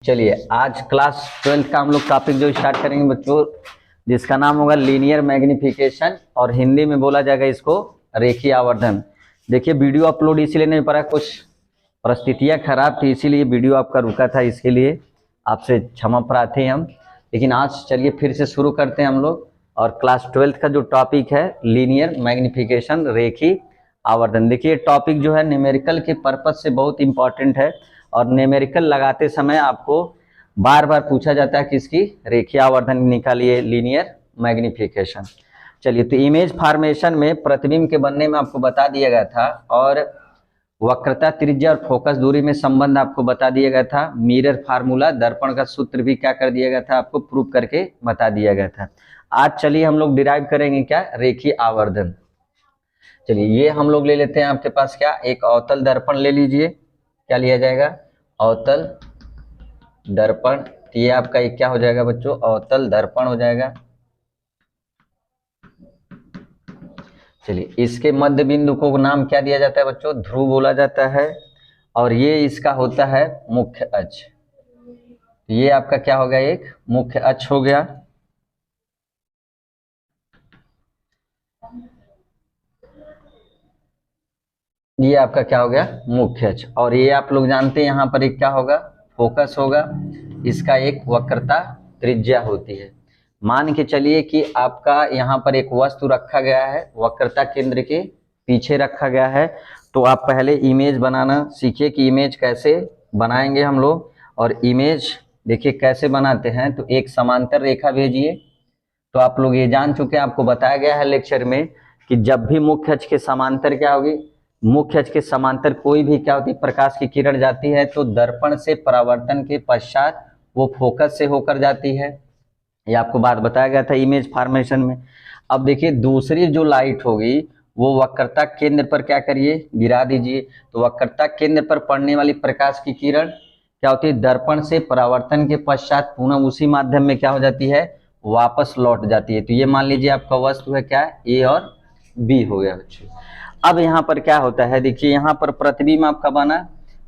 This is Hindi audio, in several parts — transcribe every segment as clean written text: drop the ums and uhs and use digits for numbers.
चलिए आज क्लास 12th का हम लोग टॉपिक जो स्टार्ट करेंगे बच्चों, जिसका नाम होगा लीनियर मैग्निफिकेशन और हिंदी में बोला जाएगा इसको रेखीय आवर्धन। देखिए वीडियो अपलोड इसीलिए नहीं पड़ा, कुछ परिस्थितियां खराब थी इसीलिए वीडियो आपका रुका था, इसके लिए आपसे क्षमा प्रार्थी हम। लेकिन आज चलिए फिर से शुरू करते हैं हम लोग। और क्लास 12th का जो टॉपिक है लीनियर मैग्निफिकेशन रेखीय आवर्धन। देखिए टॉपिक जो है न्यूमेरिकल के पर्पज से बहुत इंपॉर्टेंट है और न्यूमेरिकल लगाते समय आपको बार बार पूछा जाता है कि इसकी रेखीय आवर्धन निकालिए, लीनियर मैग्निफिकेशन। चलिए तो इमेज फॉर्मेशन में प्रतिबिंब के बनने में आपको बता दिया गया था और वक्रता, त्रिज्या और फोकस दूरी में संबंध आपको बता दिया गया था। मिरर फार्मूला, दर्पण का सूत्र भी क्या कर दिया गया था, आपको प्रूव करके बता दिया गया था। आज चलिए हम लोग डिराइव करेंगे क्या, रेखीय आवर्धन। चलिए ये हम लोग ले लेते हैं आपके पास क्या, एक अवतल दर्पण ले लीजिए। क्या लिया जाएगा, अवतल दर्पण। ये आपका एक क्या हो जाएगा बच्चों, अवतल दर्पण हो जाएगा। चलिए इसके मध्य बिंदु को नाम क्या दिया जाता है बच्चों, ध्रुव बोला जाता है और ये इसका होता है मुख्य अक्ष। ये आपका क्या हो गया, एक मुख्य अक्ष हो गया। ये आपका क्या हो गया, मुख्य अक्ष। और ये आप लोग जानते हैं यहाँ पर एक क्या होगा, फोकस होगा। इसका एक वक्रता त्रिज्या होती है। मान के चलिए कि आपका यहाँ पर एक वस्तु रखा गया है, वक्रता केंद्र के पीछे रखा गया है। तो आप पहले इमेज बनाना सीखिए कि इमेज कैसे बनाएंगे हम लोग। और इमेज देखिए कैसे बनाते हैं, तो एक समांतर रेखा भेजिए। तो आप लोग ये जान चुके हैं, आपको बताया गया है लेक्चर में कि जब भी मुख्य अक्ष के समांतर क्या होगी, मुख्य अक्ष के समांतर कोई भी क्या होती है, प्रकाश की किरण जाती है तो दर्पण से परावर्तन के पश्चात वो फोकस से होकर जाती है। ये आपको बात बताया गया था इमेज फॉर्मेशन में। अब देखिए दूसरी जो लाइट होगी वो वक्रता केंद्र पर क्या करिए, गिरा दीजिए। तो वक्रता केंद्र पर पड़ने वाली प्रकाश की किरण क्या होती है, दर्पण से परावर्तन के पश्चात पुनः उसी माध्यम में क्या हो जाती है, वापस लौट जाती है। तो ये मान लीजिए आपका वस्तु है क्या, ए और बी हो गया बच्चों। अब यहाँ पर क्या होता है, देखिए यहाँ पर प्रतिबिंब आपका बना,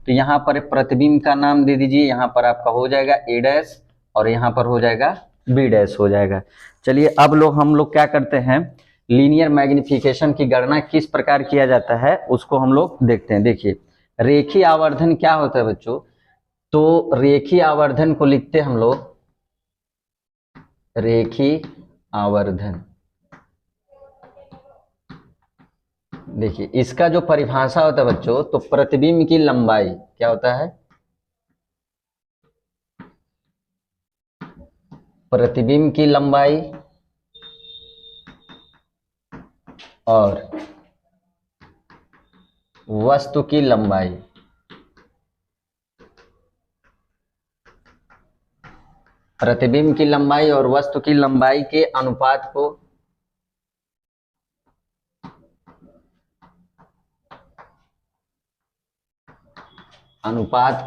तो यहाँ पर प्रतिबिंब का नाम दे दीजिए। यहाँ पर आपका हो जाएगा ए डैश और यहाँ पर हो जाएगा बी डैश हो जाएगा। चलिए अब हम लोग क्या करते हैं, लीनियर मैग्निफिकेशन की गणना किस प्रकार किया जाता है उसको हम लोग देखते हैं। देखिए रेखीय आवर्धन क्या होता है बच्चों, तो रेखीय आवर्धन को लिखते हैं हम लोग रेखीय आवर्धन। देखिए इसका जो परिभाषा होता है बच्चों, तो प्रतिबिंब की लंबाई क्या होता है, प्रतिबिंब की लंबाई और वस्तु की लंबाई। प्रतिबिंब की लंबाई और वस्तु की लंबाई के अनुपात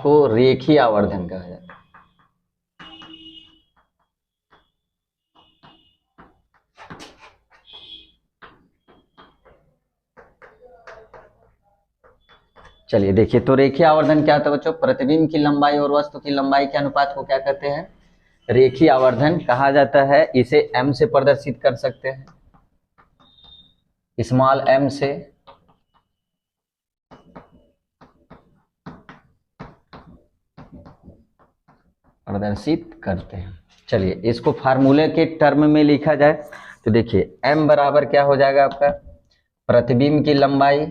को रेखीय आवर्धन कहा जाता है। चलिए देखिए तो रेखीय आवर्धन क्या होता है बच्चों, प्रतिबिंब की लंबाई और वस्तु की लंबाई के अनुपात को क्या कहते हैं, रेखीय आवर्धन कहा जाता है। इसे m से प्रदर्शित कर सकते हैं, स्मॉल m से। प्रदर्शित करते हैं। चलिए इसको फार्मूले के टर्म में लिखा जाए तो देखिए m बराबर क्या हो जाएगा आपका, प्रतिबिंब की लंबाई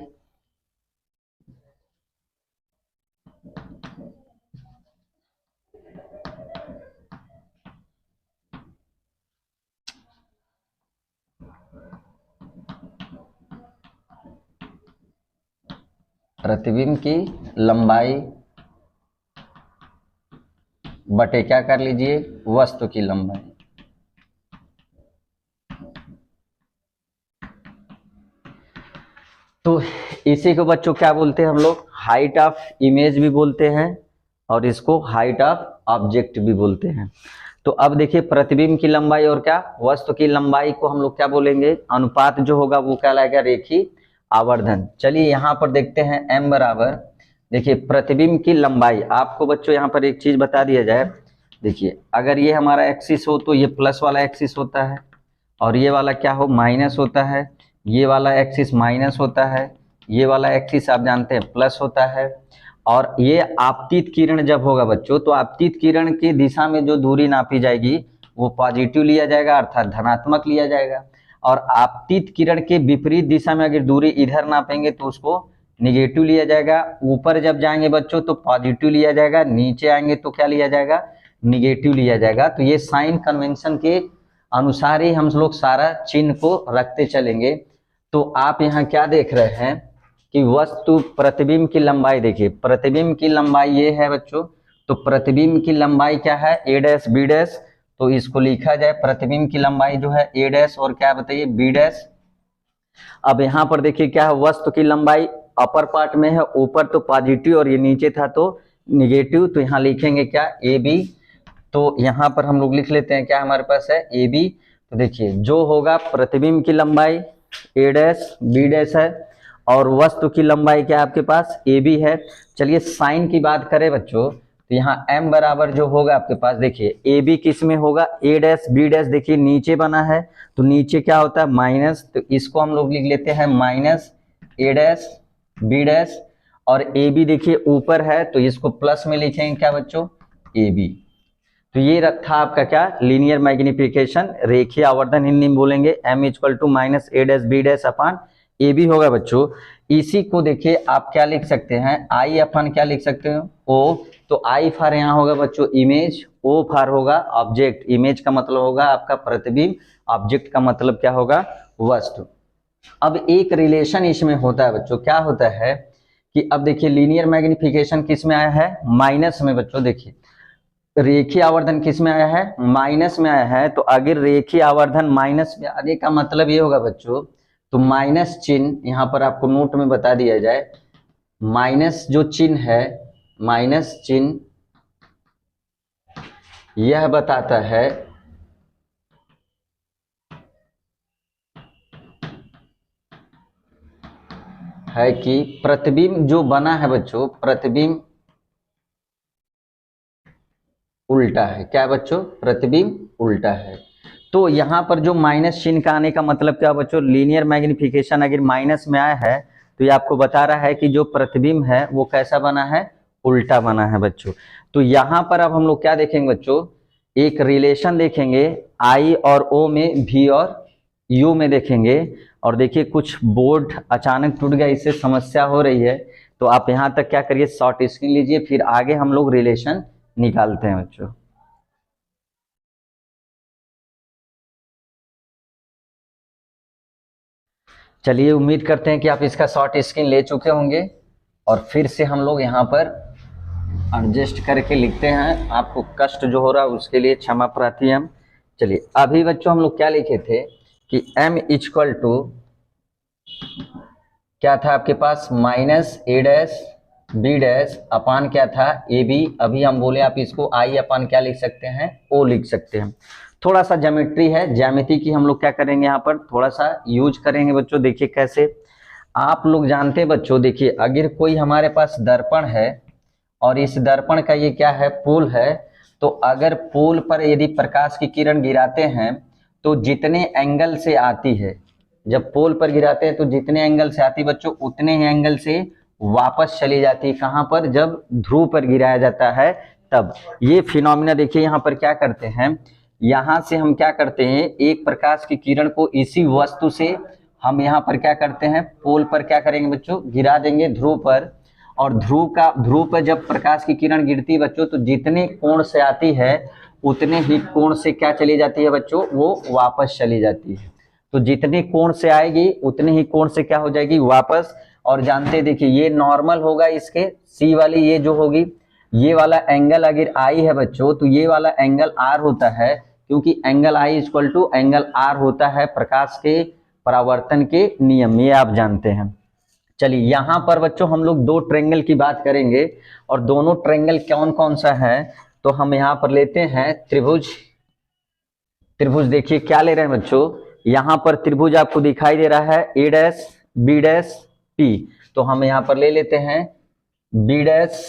बटे क्या कर लीजिए, वस्तु की लंबाई। तो इसी को बच्चों क्या बोलते हैं हम लोग, हाइट ऑफ इमेज भी बोलते हैं और इसको हाइट ऑफ ऑब्जेक्ट भी बोलते हैं। तो अब देखिए प्रतिबिंब की लंबाई और क्या, वस्तु की लंबाई को हम लोग क्या बोलेंगे, अनुपात जो होगा वो क्या लाएगा, रेखीय आवर्धन। चलिए यहाँ पर देखते हैं m बराबर, देखिए प्रतिबिंब की लंबाई, आपको बच्चों यहाँ पर एक चीज बता दिया जाए। देखिए अगर ये हमारा एक्सिस हो तो ये प्लस वाला एक्सिस होता है, और ये वाला क्या हो, माइनस होता है। ये वाला एक्सिस माइनस होता है, ये वाला एक्सिस आप जानते हैं प्लस होता है। और ये आपतित किरण जब होगा बच्चों, तो आपतित किरण की दिशा में जो दूरी नापी जाएगी वो पॉजिटिव लिया जाएगा, अर्थात धनात्मक लिया जाएगा। और आपतित किरण के विपरीत दिशा में अगर दूरी इधर नापेंगे तो उसको निगेटिव लिया जाएगा। ऊपर जब जाएंगे बच्चों तो पॉजिटिव लिया जाएगा, नीचे आएंगे तो क्या लिया जाएगा, निगेटिव लिया जाएगा। तो ये साइन कन्वेंशन के अनुसार ही हम लोग सारा चिन्ह को रखते चलेंगे। तो आप यहाँ क्या देख रहे हैं कि वस्तु प्रतिबिंब की लंबाई, देखिए प्रतिबिंब की लंबाई ये है बच्चों। तो प्रतिबिंब की लंबाई क्या है, ए डैश बी डैश। तो इसको लिखा जाए प्रतिबिंब की लंबाई जो है ए डैश और क्या बताइए बी डैश। अब यहाँ पर देखिए क्या है, वस्तु की लंबाई अपर पार्ट में है, ऊपर तो पॉजिटिव और ये नीचे था तो निगेटिव। तो यहाँ लिखेंगे क्या, ए बी। तो यहाँ पर हम लोग लिख लेते हैं क्या हमारे पास है, ए बी। तो देखिए जो होगा प्रतिबिंब की लंबाई ए डैश बी डैश है, और वस्तु की लंबाई क्या आपके पास ए बी है। चलिए साइन की बात करें बच्चों, तो यहाँ m बराबर जो होगा आपके पास, देखिए ए बी किस में होगा, ए डैश बी डैश। देखिए नीचे बना है तो नीचे क्या होता है माइनस, तो इसको हम लोग लिख लेते हैं minus A dash B dash. और ए बी देखिए ऊपर है तो इसको प्लस में लिखेंगे क्या बच्चों, ए बी। तो ये रखा आपका क्या, लीनियर मैग्निफिकेशन, रेखीय आवर्धन हिंदी में बोलेंगे m equal to minus A dash B dash upon A B होगा बच्चों। इसी को देखिए आप क्या लिख सकते हैं, आई अपन क्या लिख सकते हैं, ओ। तो आई फार यहाँ होगा बच्चों इमेज, ओ फार होगा ऑब्जेक्ट। इमेज का मतलब होगा आपका प्रतिबिंब, ऑब्जेक्ट का मतलब क्या होगा, वस्तु। अब एक रिलेशन इसमें होता है बच्चों, क्या होता है कि अब देखिए लीनियर मैग्निफिकेशन किस में आया है, माइनस में बच्चों। देखिए रेखीय आवर्धन किस में आया है, माइनस में आया है। तो अगर रेखीय आवर्धन माइनस में आने का मतलब ये होगा बच्चों, तो माइनस चिन्ह यहाँ पर आपको नोट में बता दिया जाए। माइनस जो चिन्ह है, माइनस चिन्ह यह बताता है कि प्रतिबिंब जो बना है बच्चों, प्रतिबिंब उल्टा है। क्या बच्चों, प्रतिबिंब उल्टा है। तो यहाँ पर जो माइनस चिन्ह का आने का मतलब क्या बच्चों, लीनियर मैग्निफिकेशन अगर माइनस में आया है तो ये आपको बता रहा है कि जो प्रतिबिंब है वो कैसा बना है, उल्टा बना है बच्चों। तो यहाँ पर अब हम लोग क्या देखेंगे बच्चों, एक रिलेशन देखेंगे आई और ओ में, भी और यू में देखेंगे। और देखिए कुछ बोर्ड अचानक टूट गया, इससे समस्या हो रही है। तो आप यहाँ तक क्या करिए, शॉर्ट स्क्रीन लीजिए, फिर आगे हम लोग रिलेशन निकालते हैं बच्चों। चलिए उम्मीद करते हैं कि आप इसका शॉर्ट स्क्रीन ले चुके होंगे, और फिर से हम लोग यहाँ पर एडजस्ट करके लिखते हैं। आपको कष्ट जो हो रहा है उसके लिए क्षमा प्रार्थी हम। चलिए अभी बच्चों हम लोग क्या लिखे थे कि m इक्वल टू क्या था आपके पास, minus A dash B dash अपान क्या था, ए बी। अभी हम बोले आप इसको आई अपान क्या लिख सकते हैं, ओ लिख सकते हैं। थोड़ा सा ज्योमेट्री है, ज्यामिति की हम लोग क्या करेंगे यहाँ पर थोड़ा सा यूज करेंगे बच्चों। देखिए कैसे, आप लोग जानते हैं बच्चों, देखिए अगर कोई हमारे पास दर्पण है और इस दर्पण का ये क्या है, पोल है। तो अगर पोल पर यदि प्रकाश की किरण गिराते हैं तो जितने एंगल से आती है, जब पोल पर गिराते हैं तो जितने एंगल से आती बच्चों उतने ही एंगल से वापस चली जाती है। कहाँ पर, जब ध्रुव पर गिराया जाता है तब। ये फिनोमिना देखिए यहाँ पर क्या करते हैं, यहाँ से हम क्या करते हैं, एक प्रकाश की किरण को इसी वस्तु से हम यहाँ पर क्या करते हैं, पोल पर क्या करेंगे बच्चों, गिरा देंगे ध्रुव पर। और ध्रुव पर जब प्रकाश की किरण गिरती है बच्चों तो जितने कोण से आती है उतने ही कोण से क्या चली जाती है बच्चों, वो वापस चली जाती है। तो जितने कोण से आएगी उतने ही कोण से क्या हो जाएगी, वापस। और जानते हैं देखिए ये नॉर्मल होगा, इसके सी वाली ये जो होगी, ये वाला एंगल अगर आई है बच्चों तो ये वाला एंगल आर होता है, क्योंकि angle I equal to angle R होता है प्रकाश के परावर्तन के नियम, ये आप जानते हैं। चलिए यहाँ पर बच्चों हम लोग दो ट्रायंगल की बात करेंगे, और दोनों ट्रायंगल कौन कौन सा है, तो हम यहाँ पर लेते हैं त्रिभुज। त्रिभुज देखिए क्या ले रहे हैं बच्चों, यहाँ पर त्रिभुज आपको दिखाई दे रहा है A dash B dash T. तो हम यहाँ पर ले लेते हैं बी डैश,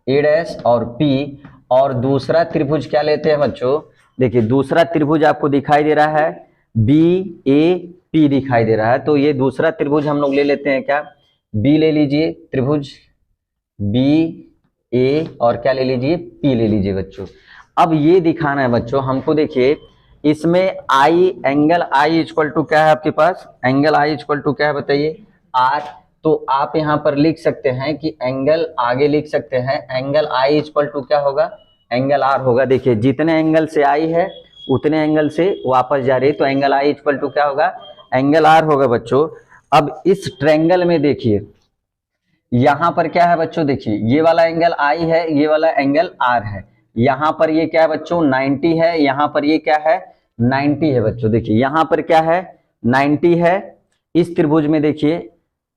ए डैश और पी, और दूसरा त्रिभुज क्या लेते हैं बच्चों, देखिए दूसरा त्रिभुज आपको दिखाई दे रहा है बी ए पी दिखाई दे रहा है, तो ये दूसरा त्रिभुज हम लोग ले लेते हैं क्या, बी ले लीजिए त्रिभुज बी ए, और क्या ले लीजिए पी ले लीजिए बच्चों। अब ये दिखाना है बच्चों हमको, देखिए इसमें आई, एंगल आई इक्वल टू क्या है आपके पास, एंगल आई इक्वल टू क्या है बताइए, आर। तो आप यहाँ पर लिख सकते हैं कि एंगल, आगे लिख सकते हैं एंगल आई इक्वल टू क्या होगा, एंगल आर होगा। देखिए जितने एंगल से आई है उतने एंगल से वापस जा रही है, तो एंगल आई इक्वल टू क्या होगा, एंगल आर होगा बच्चों। अब इस ट्रायंगल में देखिए यहाँ पर क्या है बच्चों, देखिए ये वाला एंगल आई है, ये वाला एंगल आर है, यहाँ पर ये क्या है बच्चों 90 है, यहाँ पर ये क्या है 90 है बच्चों। देखिए यहाँ पर क्या है 90 है, इस त्रिभुज में देखिए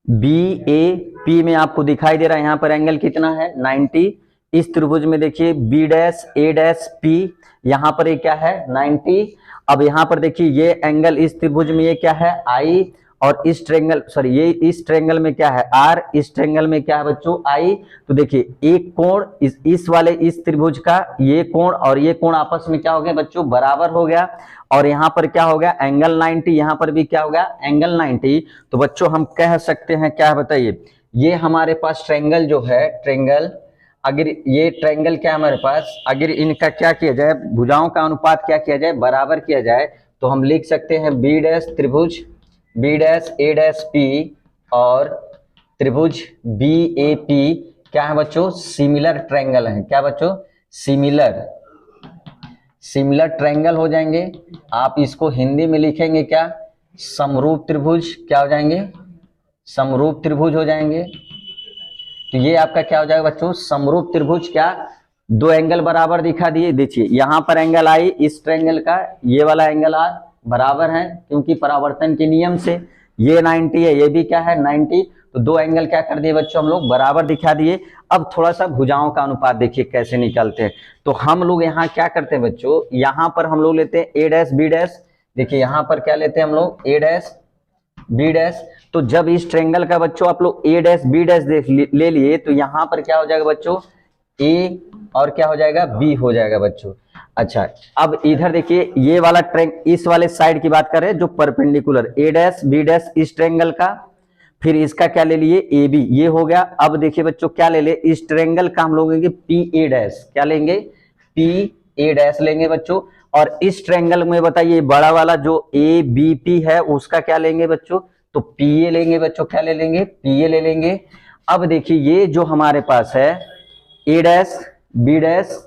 बी ए पी में आपको दिखाई दे रहा है यहाँ पर एंगल कितना है 90। इस त्रिभुज में देखिए बी डैश ए डैश पी, यहाँ पर ये क्या है 90। अब यहाँ पर देखिए ये एंगल इस त्रिभुज में ये क्या है आई, और इस ट्रायंगल सॉरी ये इस ट्रायंगल में क्या है आर, इस ट्रायंगल में क्या है बच्चों आई। तो देखिए एक कोण इस वाले इस त्रिभुज का ये कोण और ये कोण आपस में क्या हो गया बच्चों, बराबर हो गया, और यहाँ पर क्या हो गया एंगल 90, यहाँ पर भी क्या हो गया एंगल 90। तो बच्चों हम कह सकते हैं क्या बताइए, ये हमारे पास ट्रायंगल जो है, ट्रायंगल, अगर ये ट्रायंगल क्या हमारे पास, अगर इनका क्या किया जाए, भुजाओं का अनुपात क्या किया जाए, बराबर किया जाए, तो हम लिख सकते हैं बी डैश त्रिभुज बी डैश ए डैश पी और त्रिभुज बी ए पी क्या है बच्चों, सिमिलर ट्रायंगल है। क्या बच्चों, सिमिलर ट्रायंगल हो जाएंगे। आप इसको हिंदी में लिखेंगे क्या, समरूप त्रिभुज क्या हो जाएंगे, समरूप त्रिभुज हो जाएंगे। तो ये आपका क्या हो जाएगा बच्चों, समरूप त्रिभुज। क्या, दो एंगल बराबर दिखा दिए, देखिए यहाँ पर एंगल आई, इस ट्रायंगल का ये वाला एंगल आर बराबर है, क्योंकि परावर्तन के नियम से ये 90 है, ये भी क्या है 90। तो दो एंगल क्या कर दिए बच्चों हम लोग, बराबर दिखा दिए। अब थोड़ा सा भुजाओं का अनुपात देखिए कैसे निकालते हैं। तो हम लोग यहाँ क्या करते हैं बच्चों, यहाँ पर हम लोग लेते हैं ए डैश बी डैश। देखिए यहाँ पर क्या लेते हैं हम लोग, ए डैश बी डैश। तो जब इस ट्रायंगल का बच्चों आप लोग ए डैश बी डैश ले लिए, तो यहाँ पर क्या हो जाएगा बच्चों, ए और क्या हो जाएगा बी हो जाएगा बच्चों। अच्छा, अब इधर देखिए ये वाला इस वाले साइड की बात करें जो perpendicular A dash B dash इस ट्रायंगल का, फिर इसका क्या ले लिए ए बी, ये हो गया। अब देखिए बच्चों क्या ले ले, इस ट्रायंगल का हम लोग लेंगे पी ए डैश, क्या लेंगे पी ए डैश लेंगे बच्चों। और इस ट्रायंगल में बताइए बड़ा वाला जो ए बी पी है उसका क्या लेंगे बच्चों, तो पी ए लेंगे बच्चों, क्या ले लेंगे पी ए ले लेंगे। अब देखिए ये जो हमारे पास है A dash B dash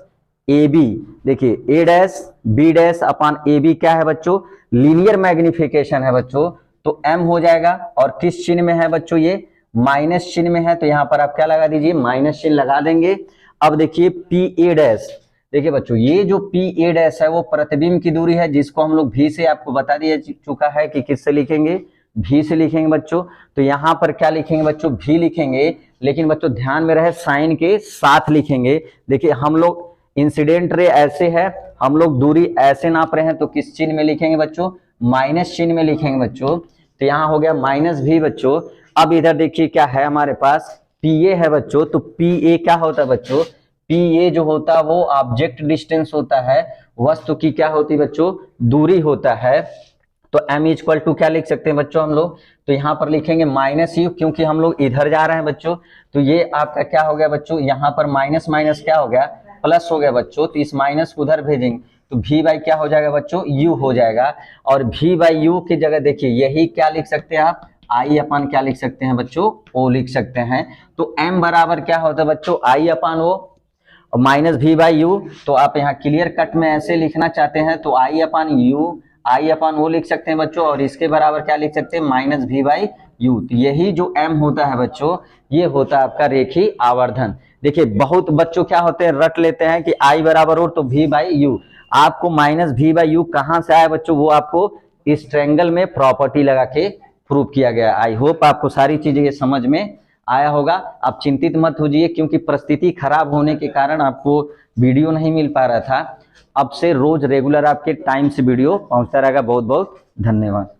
A B, देखिए A dash B dash upon A B क्या है बच्चों, लीनियर मैग्निफिकेशन है बच्चों, तो m हो जाएगा। और किस चिन्ह में है बच्चों, ये माइनस चिन्ह में है, तो यहाँ पर आप क्या लगा दीजिए माइनस चिन्ह लगा देंगे। अब देखिए पी ए डैश, देखिए बच्चों ये जो पी ए डैश है वो प्रतिबिंब की दूरी है, जिसको हम लोग भी से आपको बता दिया चुका है कि किससे लिखेंगे, भी से लिखेंगे बच्चों। तो यहाँ पर क्या लिखेंगे बच्चों, भी लिखेंगे, लेकिन बच्चों ध्यान में रहे साइन के साथ लिखेंगे। देखिए हम लोग इंसिडेंट रे ऐसे है, हम लोग दूरी ऐसे नाप रहे हैं, तो किस चिन्ह में लिखेंगे बच्चों, माइनस चिन्ह में लिखेंगे बच्चों। तो यहाँ हो गया माइनस भी बच्चों। अब इधर देखिए क्या है हमारे पास पी ए है बच्चों, तो पी ए क्या होता है बच्चों, पी ए जो होता है वो ऑब्जेक्ट डिस्टेंस होता है, वस्तु की क्या होती है बच्चों, दूरी होता है। तो m इक्वल टू क्या लिख सकते हैं बच्चों हम लोग, तो यहाँ पर लिखेंगे माइनस यू, क्योंकि हम लोग इधर जा रहे हैं बच्चों। तो ये आपका क्या हो गया बच्चों, यहाँ पर माइनस माइनस क्या हो गया, प्लस हो गया बच्चों। तो इस माइनस को उधर भेजेंगे तो v बाई क्या हो जाएगा बच्चों, u हो जाएगा। और v बाई u की जगह देखिए यही क्या लिख सकते हैं आप, i अपान क्या लिख सकते हैं बच्चों, o लिख सकते हैं। तो m बराबर क्या होता है बच्चों, i upon o minus v by u। तो आप यहाँ क्लियर कट में ऐसे लिखना चाहते हैं तो i अपान u, आई अपान वो लिख सकते हैं बच्चों, और इसके बराबर क्या लिख सकते हैं माइनस भी बाई यू। तो यही जो m होता है बच्चों, ये होता है आपका रेखीय आवर्धन। देखिए बहुत बच्चों क्या होते हैं, रट लेते हैं कि i बराबर हो तो v बाई यू। आपको माइनस भी बाई यू कहाँ से आया बच्चों, वो आपको इस ट्रायंगल में प्रॉपर्टी लगा के प्रूव किया गया। आई होप आपको सारी चीजें ये समझ में आया होगा। आप चिंतित मत होइए, क्योंकि परिस्थिति खराब होने के कारण आपको वीडियो नहीं मिल पा रहा था। अब से रोज रेगुलर आपके टाइम से वीडियो पहुंचता रहेगा। बहुत बहुत धन्यवाद।